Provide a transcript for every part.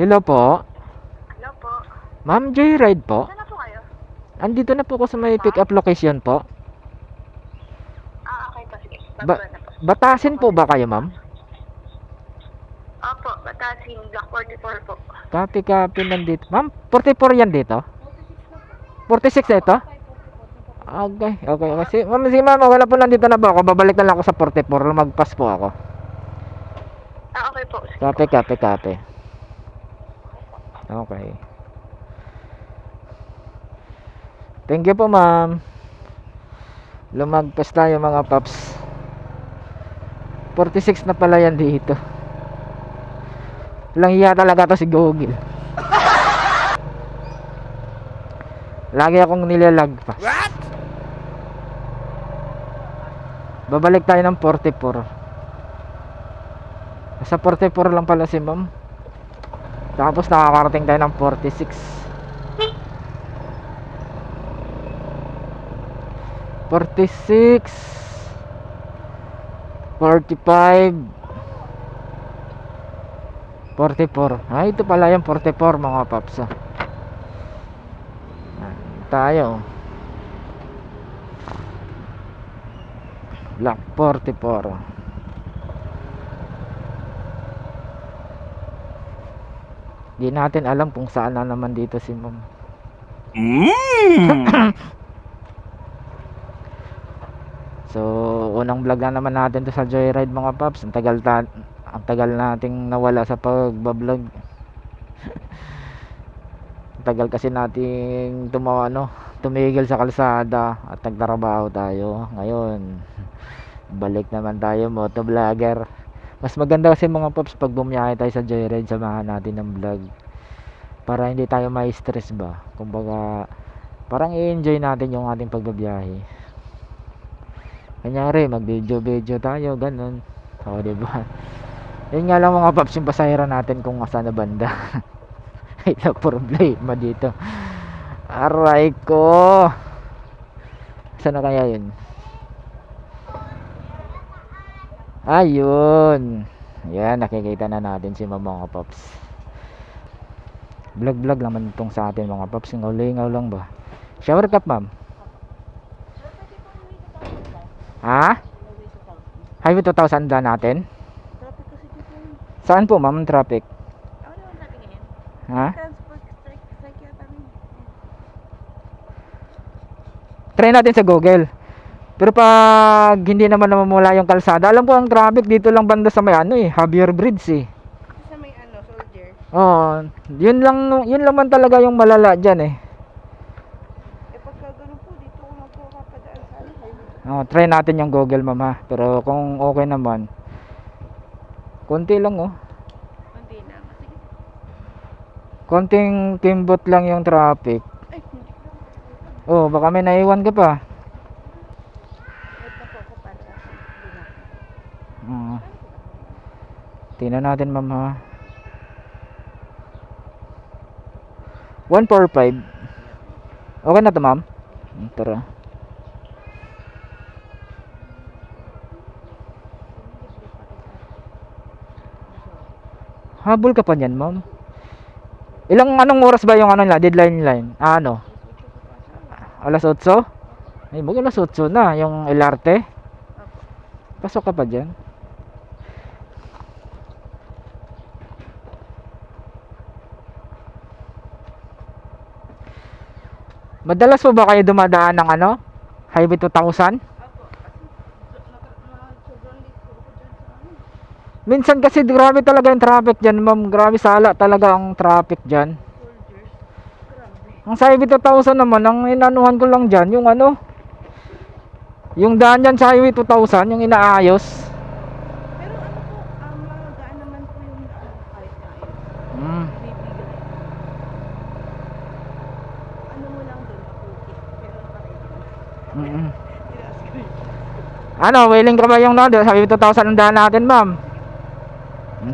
Hello po. Hello po. Ma'am, Joyride po. Saan na po kayo? Andito na po ako sa may pick-up location po. Okay po, sige. Ba Bababa na po. Batasin po ba kayo, ma'am? Opo, Batasin, Block 44 po. Copy nandito. Ma'am, 44 yan dito? 46 ito? Okay. Ma'am, wala po, nandito na po ako. Babalik na lang ako sa 44. Lumagpas po ako. Okay po. Sige. Copy. Okay. Thank you po, ma'am. Lumagpas tayo mga paps. 46 na pala yan dito. Lang iya talaga to si Google. Lagi akong nilalagpas. What? Babalik tayo ng 44. Sa 44 lang pala si ma'am. Tapos nakakarating tayo ng 46. 46 45 44. Ito pala yung 44 mga paps. Tayo. Block 44. Di natin alam kung saan na naman dito si ma'am. So, unang vlog na naman natin to sa Joyride mga paps. Ang tagal nating nawala sa pagbablog. Ang tagal kasi nating tumigil sa kalsada at nagtrabaho tayo. Ngayon, balik naman tayo motovlogger. Mas maganda kasi mga paps pag bumiyahe tayo sa Joyride, samahan natin ng vlog. Para hindi tayo ma-stress ba. Kumbaga, parang i-enjoy natin yung ating pagbabiyahe. Kanyari, mag-video tayo, ganun. O, diba? Yun nga lang mga paps, yung pasahero natin kung saan na banda. Ito problema dito. Aray ko. Saan na kaya yun? Ayun. Yan, nakikita na natin si mga paps. Vlog naman itong sa atin mga paps. Ngaw lang ba? Shower cup, ma'am. Ha? Highway 2000 daan natin? Traffic kasi dito. Saan po ma'am traffic? Ano naman sabi ngayon? Ha? Transport strike yata rin. Try natin sa Google. Pero pag hindi naman namumula yung kalsada, alam ko ang traffic dito lang banda sa may Javier Bridge eh. Sa may soldier. Oo, yun lang man talaga yung malala diyan eh. Pagka ganun po, dito ko na po kapadaan sa highway. Try natin yung Google ma'am ha. Pero kung okay naman, konti lang Hindi na. Sige. Konting kimbot lang yung traffic. Ay, hindi ko. Oh, baka may naiwan ka pa. Wait na po ako para sa Tingnan natin ma'am ha. 145. Okay na to ma'am? Tara. Habol ka pa niyan ma'am. Anong oras ba yung deadline line? Alas 8? Ay, alas 8 na yung LRT. Pasok ka pa dyan. Madalas po ba kayo dumadaan ng Highway 2000? Minsan kasi grabe talaga yung traffic dyan ma'am. Grabe sala talaga ang traffic dyan. Ang sa Highway 2000 naman, ang inanuhan ko lang dyan, yung yung daan dyan sa Highway 2000, yung inaayos. Pero magaan naman po yung kahit na ayos. Bibigay. Ano mo lang doon, makukit. Pero nakarating. Willing ka ba yung sa Highway 2000 ang daan natin ma'am?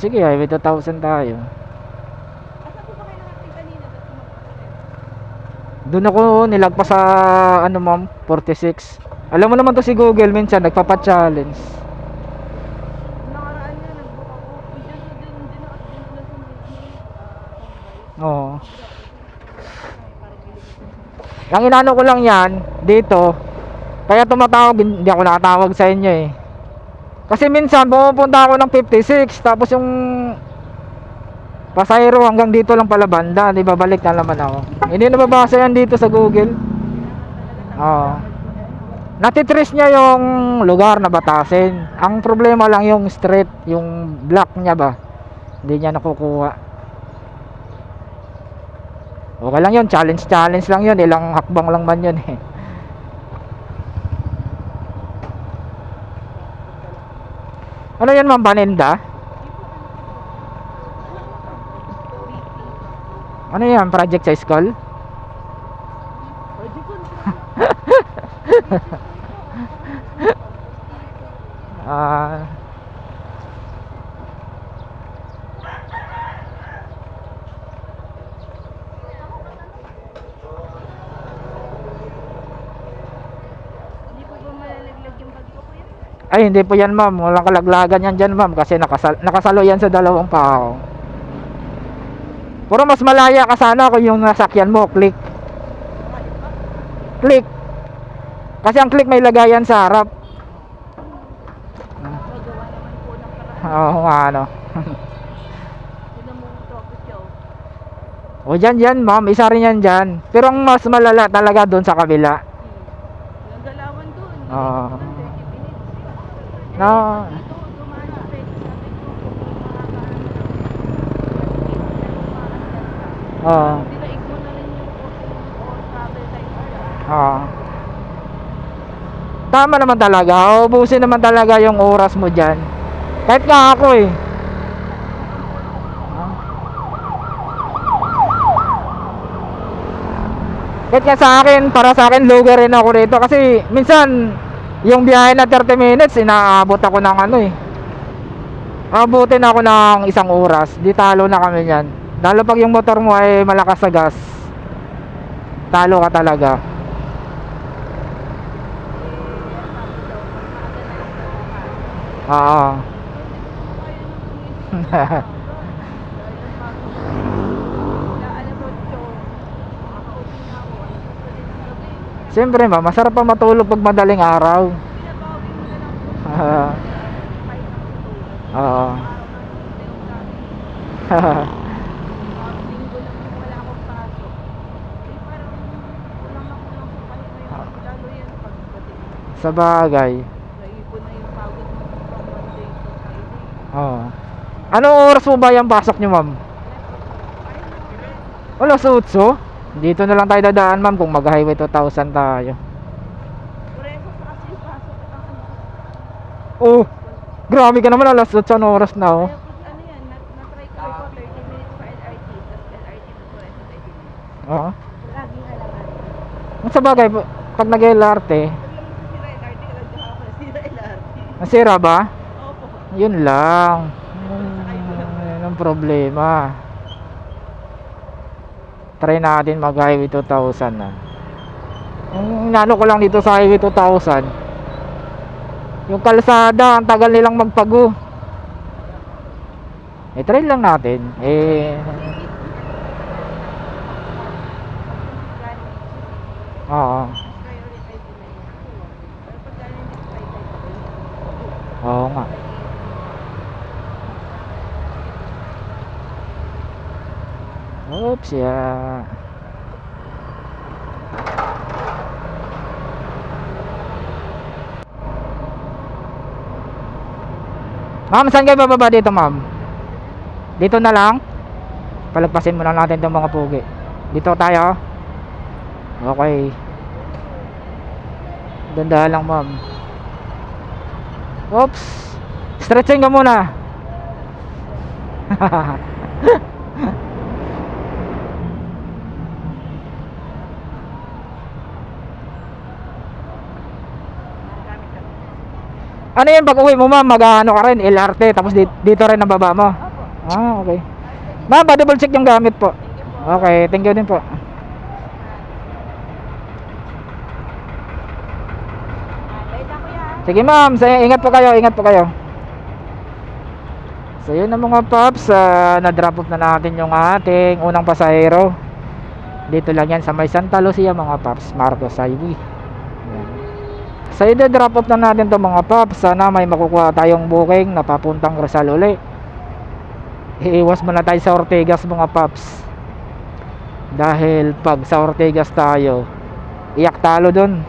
Sige, Highway 2000 tayo. Asa po ba kayo nakating kanina? Doon ako nilagpas sa ma'am, 46. Alam mo naman to si Google, minsan nagpapa-challenge. Nakaraan niya, nagbook ako. Video din ako din na sa may Oo. Ang inano ko lang yan dito. Kaya tumatawag, hindi ako nakatawag sa inyo eh. Kasi minsan pumupunta ako ng 56 tapos yung pasahero hanggang dito lang pala banda, di ba balik na naman ako. Hindi nababasa yan dito sa Google. Oo. Natitrace niya yung lugar na batasin. Ang problema lang yung street, yung block niya ba. Hindi niya nakukuha. Okay lang yun, challenge lang yun. Ilang hakbang lang man yun eh. Ano yan ma'am, paninda? Ano yan, project sa school? Ah, Hindi po ba malalaglag yung bag ko kuya? ay hindi po yan ma'am, walang kalaglagan yan dyan ma'am kasi nakasalo yan sa dalawang pao. Pero mas malaya ka sana kung yung nasakyan mo, click. Click. Kasi ang click may lagayan sa harap. Magawa naman po ng paraan. Oo nga ano. Tinan mo yung traffic siya oh. O dyan ma'am, isa rin yan dyan. Pero ang mas malala talaga doon sa kabila. Yung galawan doon. Oo. 30 minutes. No. Dito, dumaan sa pwede. Sabi ko, Oo. dinaig mo na rin yung travel time pala. Oo. Tama naman talaga. Ubusin naman talaga yung oras mo dyan. Kahit nga ako eh. Kahit nga sa akin, para sa akin, lugar rin ako rito. Kasi minsan, yung biyahe na 30 minutes, inaabot ako ng ano eh. Abutin ako ng isang oras. Di talo na kami yan. Lalo pag yung motor mo ay malakas sa gas. Talo ka talaga. Oo. Siyempre ma, masarap pa matulog pag madaling araw. Oo. Sa bagay. Oo. Anong oras mo ba yung pasok nyo ma'am? Wala sa utso? Dito na lang tayo dadaan ma'am kung mag highway 2000 tayo. Oh, grabe ka naman, alas 8 na oras na oh. Ano yan, na-try ko ito 30 minutes pa LRT, tapos LRT to Torres 30 minutes. Oo. Lagi halangan. Sa bagay, pag nag-LRT, Sira LRT, alam ko sira LRT. nasira ba? Opo. Yun lang. Yun ang problema. Try natin mag highway 2000 na. Yung nano ko lang dito sa highway 2000, yung kalsada, ang tagal nilang magpago. Try lang natin. Oo. Oo nga. Oops, yeah. Ma'am, saan kayo bababa dito, ma'am? Dito na lang? Palagpasin muna natin itong mga pugi. Dito tayo. Okay. Dandahan lang, ma'am. Oops. Stretching ka muna. Ano yan pag uwi mo ma'am? Mag-ano ka rin? LRT tapos dito rin ang baba mo? Ah, okay. Ma'am, double check yung gamit po. Okay, thank you din po. Sige ma'am, ingat po kayo, ingat po kayo. So yun na mga paps, na-drop off na natin yung ating unang pasahero. Dito lang yan sa may Santa Lucia mga paps, Marcos Highway. Yan. So i-drop off na natin to mga paps. Sana may makukuha tayong booking na papuntang Rizal uli. Iiwas muna tayo sa Ortigas mga paps. Dahil pag sa Ortigas tayo, iyak talo dun.